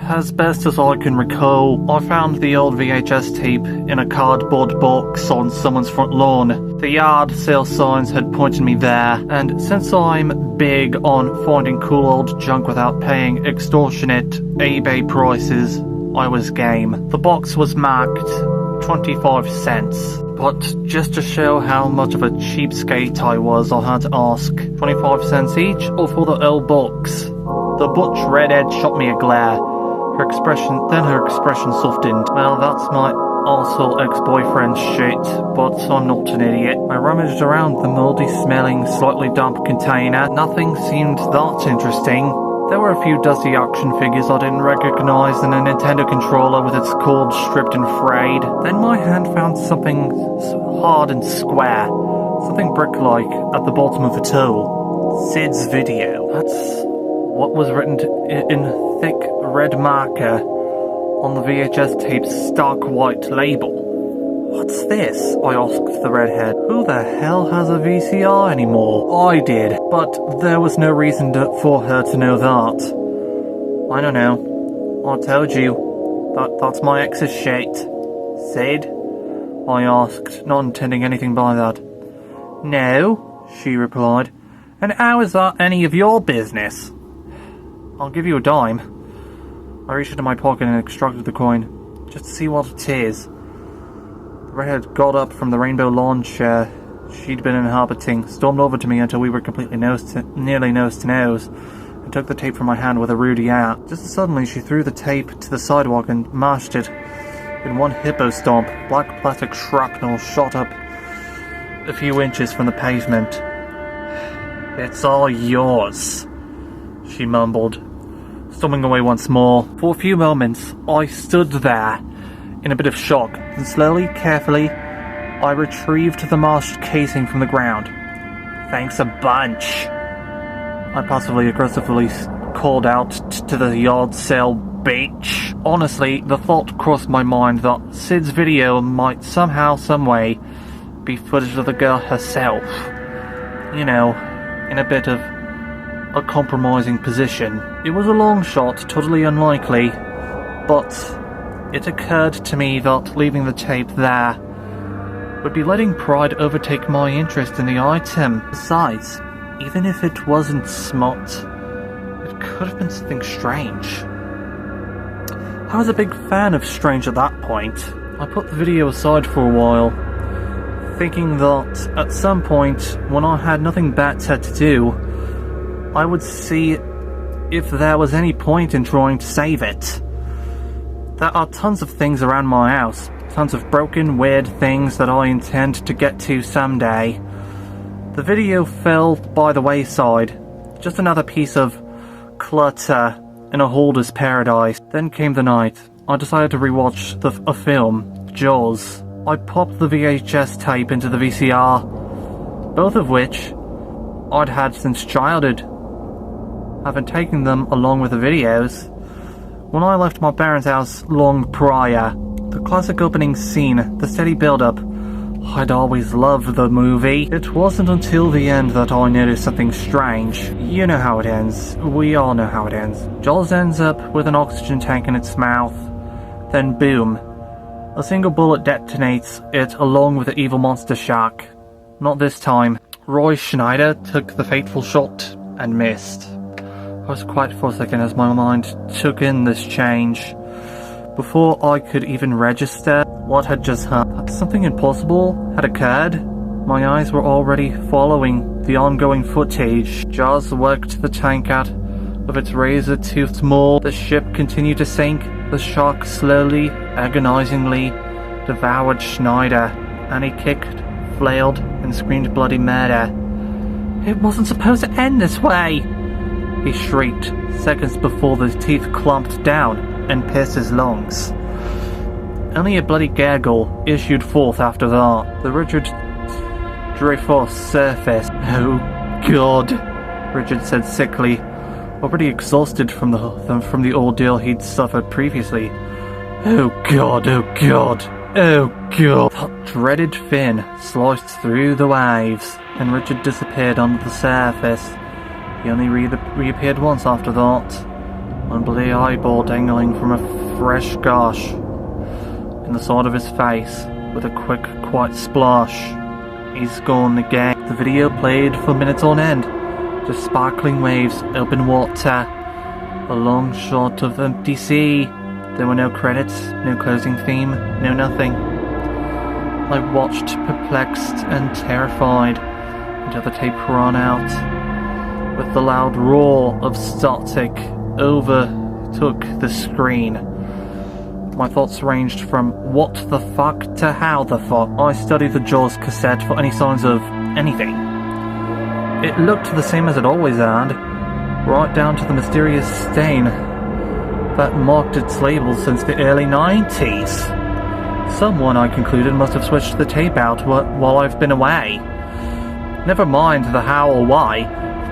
As best as I can recall, I found the old VHS tape in a cardboard box on someone's front lawn. The yard sale signs had pointed me there, and since I'm big on finding cool old junk without paying extortionate eBay prices, I was game. The box was marked 25 cents. But just to show how much of a cheapskate I was, I had to ask, 25 cents each, or for the old box? The butch redhead shot me a glare. Her expression softened. Well, that's my arsehole ex-boyfriend's shit, but I'm not an idiot. I rummaged around the mouldy-smelling, slightly damp container. Nothing seemed that interesting. There were a few dusty action figures I didn't recognize and a Nintendo controller with its cord stripped and frayed. Then my hand found something hard and square, something brick-like at the bottom of the tool. Sid's video. That's what was written in thick red marker on the VHS tape's stark white label. What's this? I asked the redhead. Who the hell has a VCR anymore? I did, but there was no reason for her to know that. I don't know. I told you. That's my ex's shit. Sid? I asked, not intending anything by that. No, she replied. And how is that any of your business? I'll give you a dime. I reached into my pocket and extracted the coin, just to see what it is. The redhead got up from the rainbow lawn chair she'd been inhabiting, stormed over to me until we were completely nearly nose to nose, and took the tape from my hand with a rude yah. Just as suddenly, she threw the tape to the sidewalk and mashed it in one hippo stomp. Black plastic shrapnel shot up a few inches from the pavement. It's all yours, she mumbled, stumbling away once more. For a few moments, I stood there in a bit of shock, then slowly, carefully, I retrieved the mashed casing from the ground. Thanks a bunch, I passively-aggressively called out to the yard sale bitch. Honestly, the thought crossed my mind that Sid's video might somehow, someway, be footage of the girl herself. You know, in a bit of a compromising position. It was a long shot, totally unlikely, but it occurred to me that leaving the tape there would be letting pride overtake my interest in the item. Besides, even if it wasn't smut, it could have been something strange. I was a big fan of Strange at that point. I put the video aside for a while, thinking that at some point, when I had nothing better to do, I would see if there was any point in trying to save it. There are tons of things around my house, tons of broken, weird things that I intend to get to someday. The video fell by the wayside, just another piece of clutter in a hoarder's paradise. Then came the night. I decided to rewatch a film, Jaws. I popped the VHS tape into the VCR, both of which I'd had since childhood, having taken them along with the videos. When I left my parents' house long prior, the classic opening scene, the steady build-up, I'd always loved the movie. It wasn't until the end that I noticed something strange. You know how it ends. We all know how it ends. Jaws ends up with an oxygen tank in its mouth. Then boom. A single bullet detonates it along with the evil monster shark. Not this time. Roy Schneider took the fateful shot and missed. I was quiet for a second as my mind took in this change. Before I could even register what had just happened, something impossible had occurred. My eyes were already following the ongoing footage. Jaws worked the tank out of its razor-toothed maw. The ship continued to sink. The shark slowly, agonizingly devoured Schneider, and he kicked, flailed, and screamed bloody murder. It wasn't supposed to end this way, he shrieked, seconds before the teeth clumped down and pierced his lungs. Only a bloody gurgle issued forth after that. The Richard Dreyfuss surfaced. Oh God, Richard said sickly, already exhausted from the ordeal he'd suffered previously. Oh God, oh God, oh God. That dreaded fin sliced through the waves, and Richard disappeared under the surface. He only reappeared once after that. one bloody eyeball dangling from a fresh gash in the side of his face with a quick, quiet splash. He's gone again. The video played for minutes on end. Just sparkling waves, open water, a long shot of empty sea. There were no credits, no closing theme, no nothing. I watched, perplexed and terrified, until the tape ran out, with the loud roar of static overtook the screen. My thoughts ranged from what the fuck to how the fuck. I studied the Jaws cassette for any signs of anything. It looked the same as it always had, right down to the mysterious stain that marked its label since the early 90s. Someone, I concluded, must have switched the tape out while I've been away. Never mind the how or why,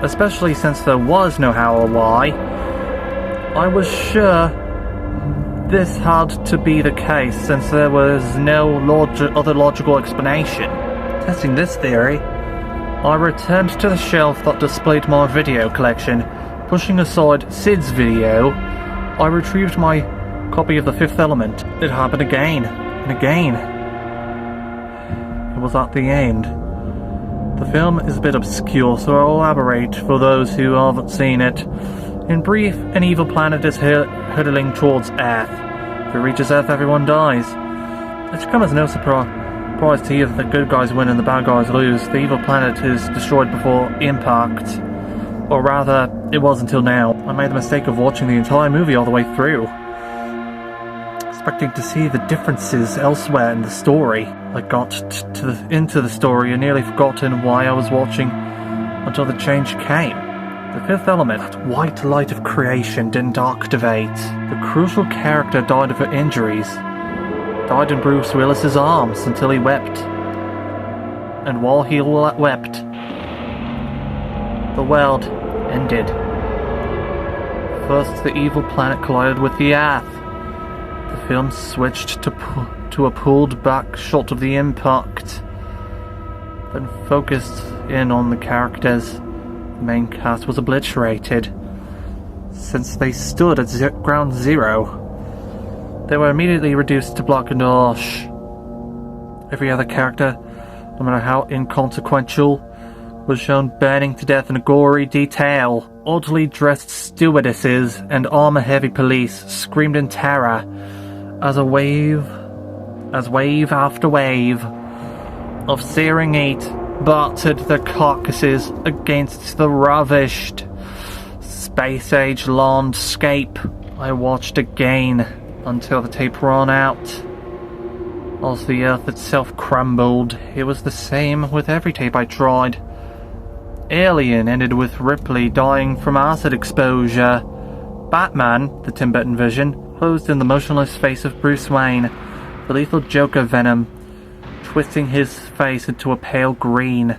especially since there was no how or why. I was sure this had to be the case since there was no other logical explanation. Testing this theory, I returned to the shelf that displayed my video collection. Pushing aside Sid's video, I retrieved my copy of The Fifth Element. It happened again and again. It was at the end. The film is a bit obscure, so I'll elaborate for those who haven't seen it. In brief, an evil planet is hurtling towards Earth. If it reaches Earth, everyone dies. It should come as no surprise to you that the good guys win and the bad guys lose. The evil planet is destroyed before impact. Or rather, it was until now. I made the mistake of watching the entire movie all the way through, expecting to see the differences elsewhere in the story. I got into the story and nearly forgotten why I was watching until the change came. The Fifth Element, that white light of creation, didn't activate. The crucial character died of her injuries. Died in Bruce Willis's arms until he wept. And while he wept, the world ended. First, the evil planet collided with the Earth. The film switched to a pulled back shot of the impact, then focused in on the characters. The main cast was obliterated. Since they stood at ground zero, they were immediately reduced to block and ash. Every other character, no matter how inconsequential, was shown burning to death in gory detail. Oddly dressed stewardesses and armor-heavy police screamed in terror as wave after wave of searing heat battered their carcasses against the ravished space-age landscape. I watched again until the tape ran out. As the Earth itself crumbled, it was the same with every tape I tried. Alien ended with Ripley dying from acid exposure. Batman, the Tim Burton vision, closed in the motionless face of Bruce Wayne. The lethal Joker venom, twisting his face into a pale green.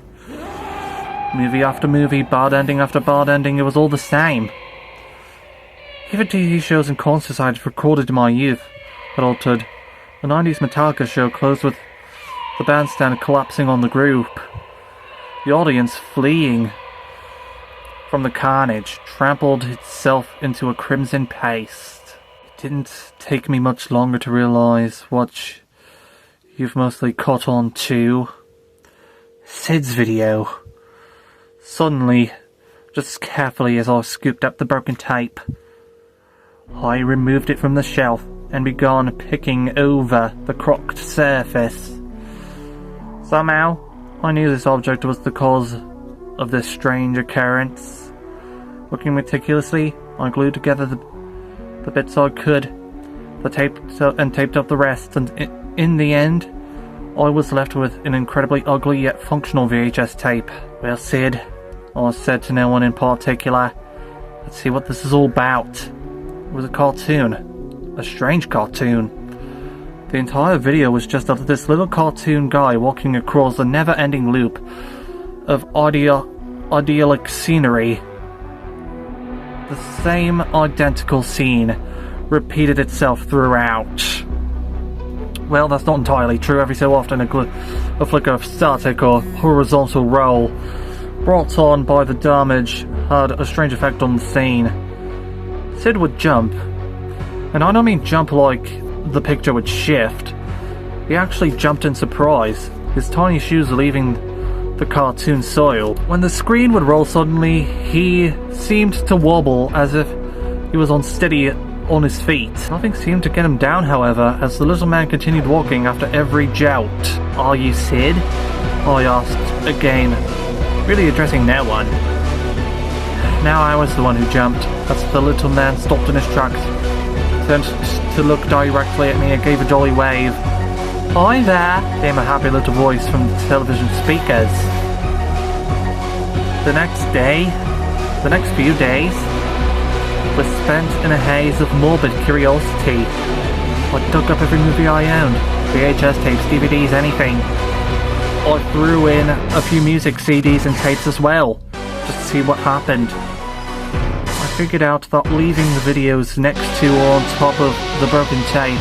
Movie after movie, bad ending after bad ending, it was all the same. Even TV shows and concerts I had recorded in my youth had altered. The 90s Metallica show closed with the bandstand collapsing on the group. The audience, fleeing from the carnage, trampled itself into a crimson paste. It didn't take me much longer to realise what you've mostly caught on to. Sid's video. Suddenly, just carefully as I scooped up the broken tape, I removed it from the shelf and began picking over the cracked surface. Somehow, I knew this object was the cause of this strange occurrence. Looking meticulously, I glued together the bits I could, taped up the rest, and in the end, I was left with an incredibly ugly yet functional VHS tape. Well, Sid, I said to no one in particular, let's see what this is all about. It was a cartoon. A strange cartoon. The entire video was just of this little cartoon guy walking across a never-ending loop of idyllic scenery. The same identical scene repeated itself throughout. Well, that's not entirely true. Every so often a flicker of static or horizontal roll brought on by the damage had a strange effect on the scene. Sid would jump. And I don't mean jump like the picture would shift. He actually jumped in surprise, his tiny shoes leaving the cartoon soil. When the screen would roll suddenly, he seemed to wobble as if he was unsteady on his feet. Nothing seemed to get him down, however, as the little man continued walking after every jout. "Are you Sid?" I asked again, really addressing no one. Now I was the one who jumped, as the little man stopped in his tracks, turned to look directly at me and gave a jolly wave. "Hi there," came a happy little voice from the television speakers. The next few days, was spent in a haze of morbid curiosity. I dug up every movie I owned, VHS tapes, DVDs, anything. I threw in a few music CDs and tapes as well, just to see what happened. I figured out that leaving the videos next to or on top of the broken tape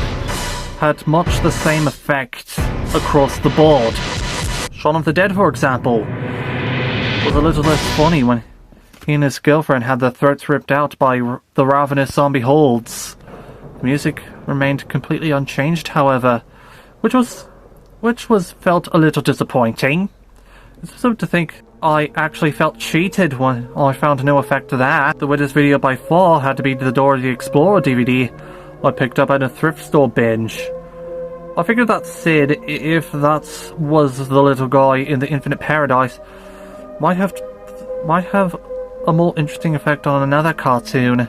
had much the same effect across the board. Shaun of the Dead, for example, was a little less funny when he and his girlfriend had their throats ripped out by the ravenous zombie hordes. The music remained completely unchanged, however, which was felt a little disappointing. It's so to think I actually felt cheated when I found no effect to that. The weirdest video by far had to be the Dora the Explorer DVD I picked up at a thrift store binge. I figured that Sid, if that was the little guy in the Infinite Paradise, might have a more interesting effect on another cartoon.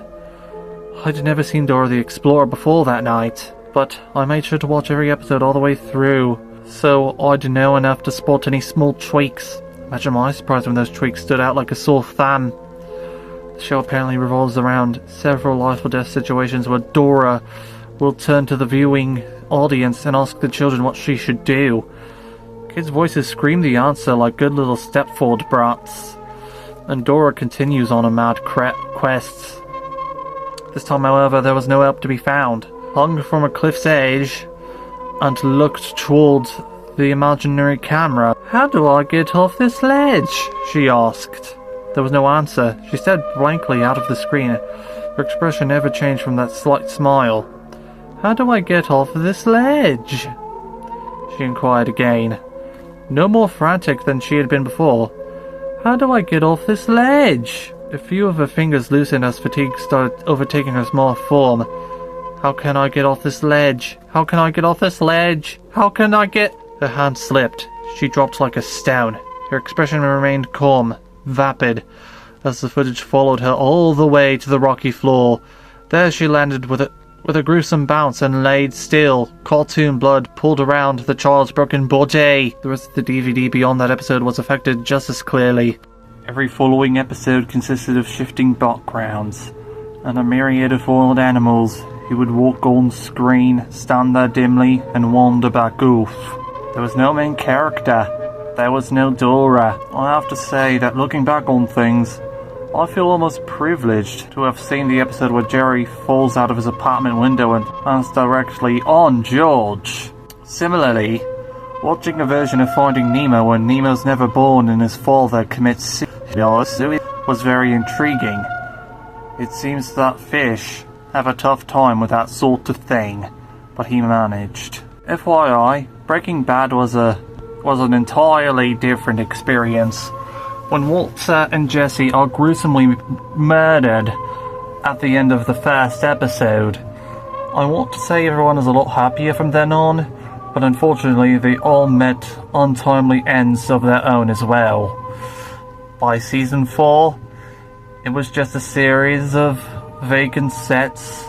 I'd never seen Dora the Explorer before that night, but I made sure to watch every episode all the way through, so I'd know enough to spot any small tweaks. Imagine my surprise when those tweaks stood out like a sore thumb. The show apparently revolves around several life or death situations where Dora will turn to the viewing audience and ask the children what she should do. Kids' voices scream the answer like good little step-forward brats, and Dora continues on a mad quest. This time, however, there was no help to be found. Hung from a cliff's edge and looked towards the imaginary camera. "How do I get off this ledge?" she asked. There was no answer. She stared blankly out of the screen. Her expression never changed from that slight smile. "How do I get off this ledge?" she inquired again, no more frantic than she had been before. "How do I get off this ledge?" A few of her fingers loosened as fatigue started overtaking her small form. "How can I get off this ledge? How can I get off this ledge? How can I get—" Her hand slipped. She dropped like a stone. Her expression remained calm, vapid, as the footage followed her all the way to the rocky floor. There she landed with a gruesome bounce and laid still. Cartoon blood pulled around the child's broken body. The rest of the DVD beyond that episode was affected just as clearly. Every following episode consisted of shifting backgrounds and a myriad of foiled animals who would walk on screen, stand there dimly, and wander back off. There was no main character. There was no Dora. I have to say that looking back on things, I feel almost privileged to have seen the episode where Jerry falls out of his apartment window and lands directly on George. Similarly, watching a version of Finding Nemo where Nemo's never born and his father commits suicide was very intriguing. It seems that fish have a tough time with that sort of thing, but he managed. FYI, Breaking Bad was an entirely different experience. When Walter and Jesse are gruesomely murdered at the end of the first episode, I want to say everyone is a lot happier from then on, but unfortunately they all met untimely ends of their own as well. By season 4, it was just a series of vacant sets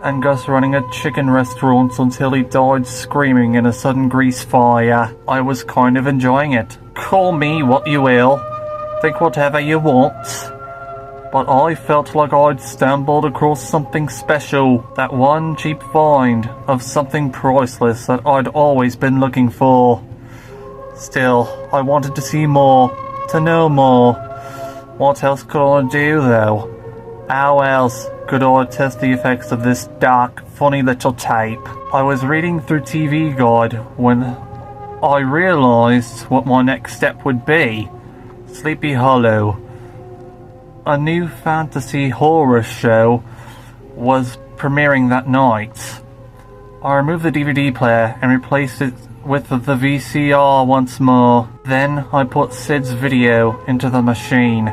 and Gus running a chicken restaurant until he died screaming in a sudden grease fire. I was kind of enjoying it. Call me what you will. Think whatever you want. But I felt like I'd stumbled across something special. That one cheap find of something priceless that I'd always been looking for. Still, I wanted to see more, to know more. What else could I do though? How else could I test the effects of this dark, funny little tape? I was reading through TV Guide when I realised what my next step would be. Sleepy Hollow, a new fantasy horror show was premiering that night. I removed the DVD player and replaced it with the VCR once more. Then I put Sid's video into the machine.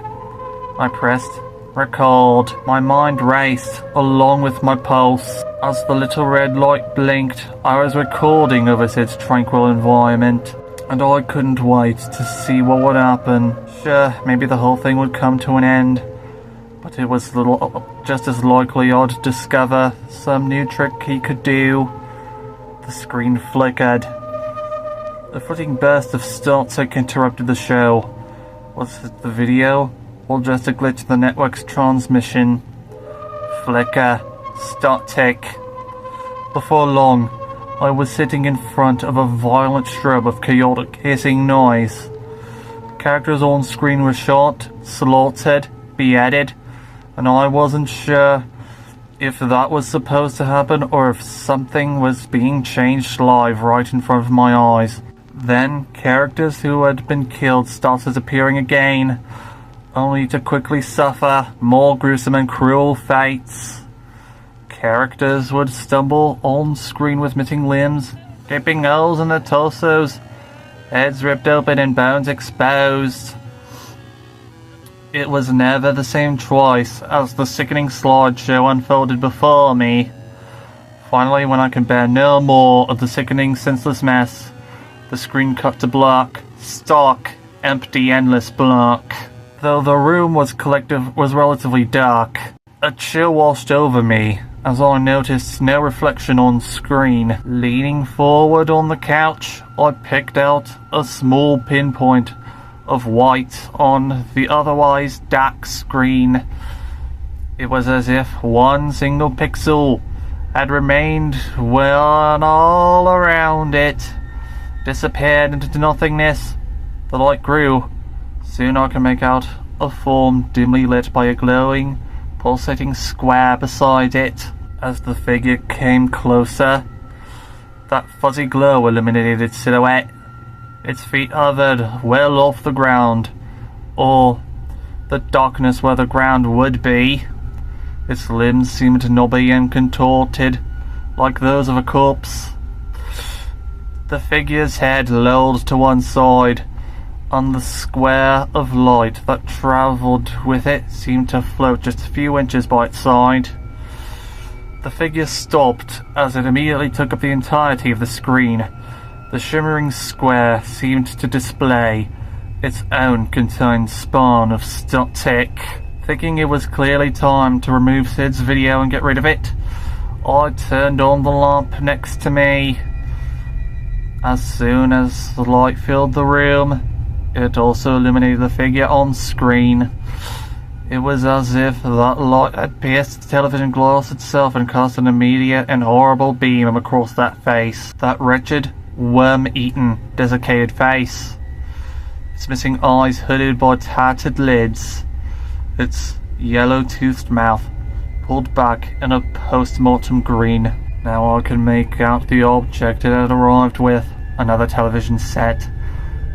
I pressed record. My mind raced along with my pulse. As the little red light blinked, I was recording over Sid's tranquil environment, and I couldn't wait to see what would happen. Sure, maybe the whole thing would come to an end, but it was just as likely I'd discover some new trick he could do. The screen flickered. A fleeting burst of start-tick interrupted the show. Was it the video, or just a glitch in the network's transmission? Flicker. Start-tick. Before long, I was sitting in front of a violent shrub of chaotic hissing noise. Characters on screen were shot, slaughtered, beheaded, and I wasn't sure if that was supposed to happen or if something was being changed live right in front of my eyes. Then, characters who had been killed started appearing again, only to quickly suffer more gruesome and cruel fates. Characters would stumble on screen with missing limbs, gaping holes in their torsos, heads ripped open and bones exposed. It was never the same twice as the sickening slideshow unfolded before me. Finally, when I could bear no more of the sickening, senseless mess, the screen cut to black. Stark, empty, endless black. Though the room was relatively dark, a chill washed over me as I noticed no reflection on screen. Leaning forward on the couch, I picked out a small pinpoint of white on the otherwise dark screen. It was as if one single pixel had remained when all around it disappeared into nothingness. The light grew. Soon I could make out a form dimly lit by a glowing, pulsating square beside it. As the figure came closer, that fuzzy glow illuminated its silhouette. Its feet hovered well off the ground, or the darkness where the ground would be. Its limbs seemed knobby and contorted, like those of a corpse. The figure's head lolled to one side, and the square of light that travelled with it seemed to float just a few inches by its side. The figure stopped as it immediately took up the entirety of the screen. The shimmering square seemed to display its own contained spawn of static. Thinking it was clearly time to remove Sid's video and get rid of it, I turned on the lamp next to me. As soon as the light filled the room, it also illuminated the figure on screen. It was as if that light had pierced the television glass itself and cast an immediate and horrible beam across that face. That wretched, worm-eaten, desiccated face. Its missing eyes hooded by tattered lids. Its yellow-toothed mouth pulled back in a post-mortem grin. Now I can make out the object it had arrived with. Another television set.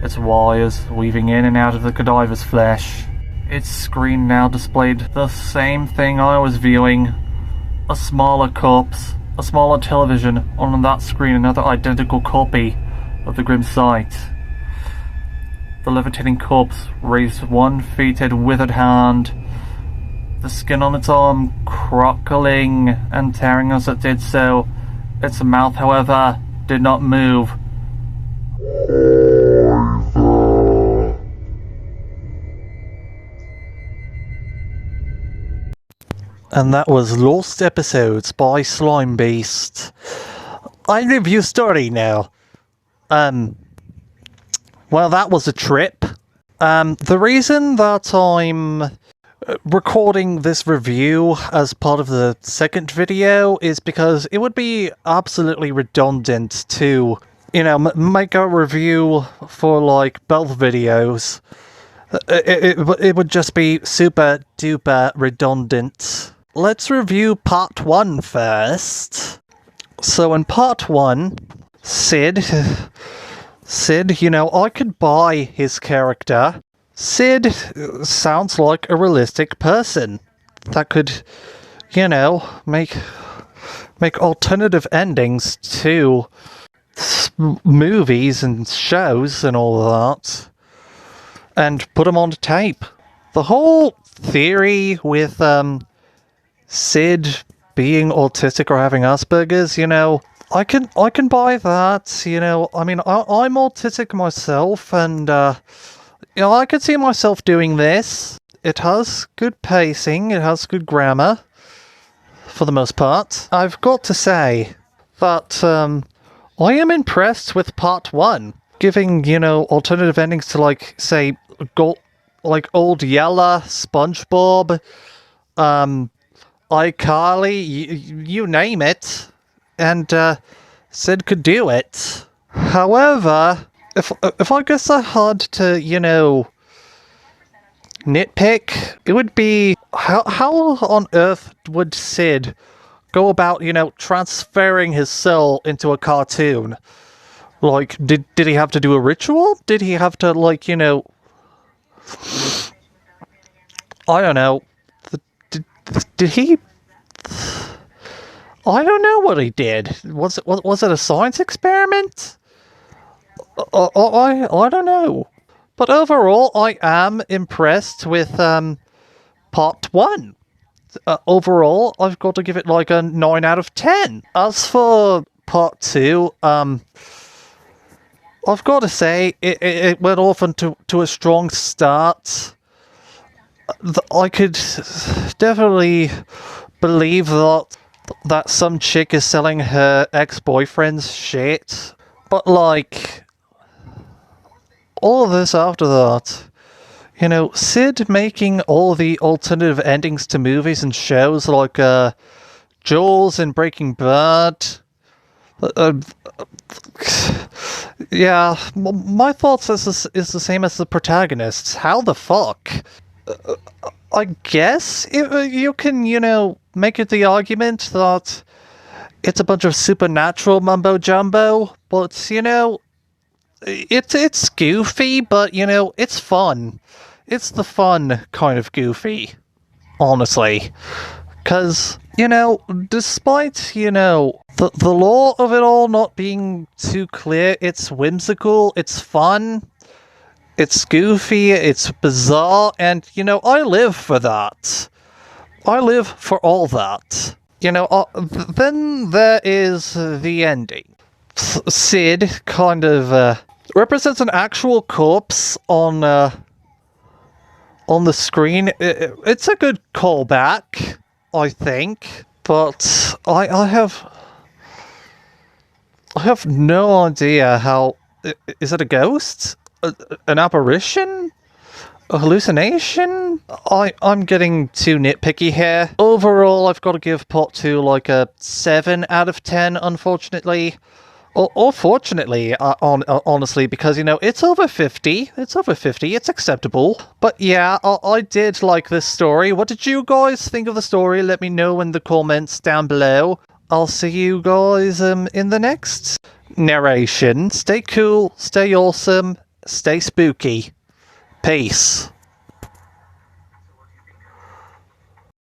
Its wires weaving in and out of the cadaver's flesh. Its screen now displayed the same thing I was viewing. A smaller corpse, a smaller television, on that screen another identical copy of the grim sight. The levitating corpse raised one fetid, withered hand, the skin on its arm crackling and tearing as it did so. Its mouth, however, did not move. And that was Lost Episodes by Slimebeast. I review story now. Well, that was a trip. The reason that I'm recording this review as part of the second video is because it would be absolutely redundant to, make a review for, both videos. It would just be super duper redundant. Let's review part 1 first. So in part 1, Sid, I could buy his character. Sid sounds like a realistic person that could, you know, make alternative endings to movies and shows and all that, and put them on the tape. The whole theory with Sid being autistic or having Asperger's, you know, I can buy that. You know, I mean, I'm autistic myself, and you know, I could see myself doing this. It has good pacing, it has good grammar, for the most part. I've got to say that I am impressed with part 1, giving, you know, alternative endings to, like, say, like Old Yeller, SpongeBob, iCarly, you name it, and Sid could do it. However, if I guess I had to, you know, nitpick, it would be how on earth would Sid go about, you know, transferring his soul into a cartoon? Like, did he have to do a ritual? Did he have to, like, you know, I don't know. Did he? I don't know what he did. Was it a science experiment? I don't know. But overall, I am impressed with part 1. Overall, I've got to give it like a 9 out of 10. As for part 2, I've got to say it went off into a strong start. I could definitely believe that some chick is selling her ex-boyfriend's shit, but like all of this after that, you know, Sid making all the alternative endings to movies and shows like Jules in Breaking Bad. Yeah, my thoughts is the same as the protagonists. How the fuck? I guess you can, you know, make it the argument that it's a bunch of supernatural mumbo jumbo, but you know, it's goofy, but you know, it's fun. It's the fun kind of goofy, honestly. Because, you know, despite, you know, the lore of it all not being too clear, it's whimsical, it's fun, it's goofy, it's bizarre, and, you know, I live for that. I live for all that. You know, then there is the ending. Sid kind of represents an actual corpse on the screen. It's a good callback, I think, but I have no idea how. Is it a ghost? An apparition? A hallucination? I'm getting too nitpicky here. Overall, I've got to give part 2 like a 7 out of 10, unfortunately. Or fortunately, honestly, because, you know, it's over 50. It's over 50. It's acceptable. But yeah, I did like this story. What did you guys think of the story? Let me know in the comments down below. I'll see you guys in the next narration. Stay cool, stay awesome, stay spooky. Peace.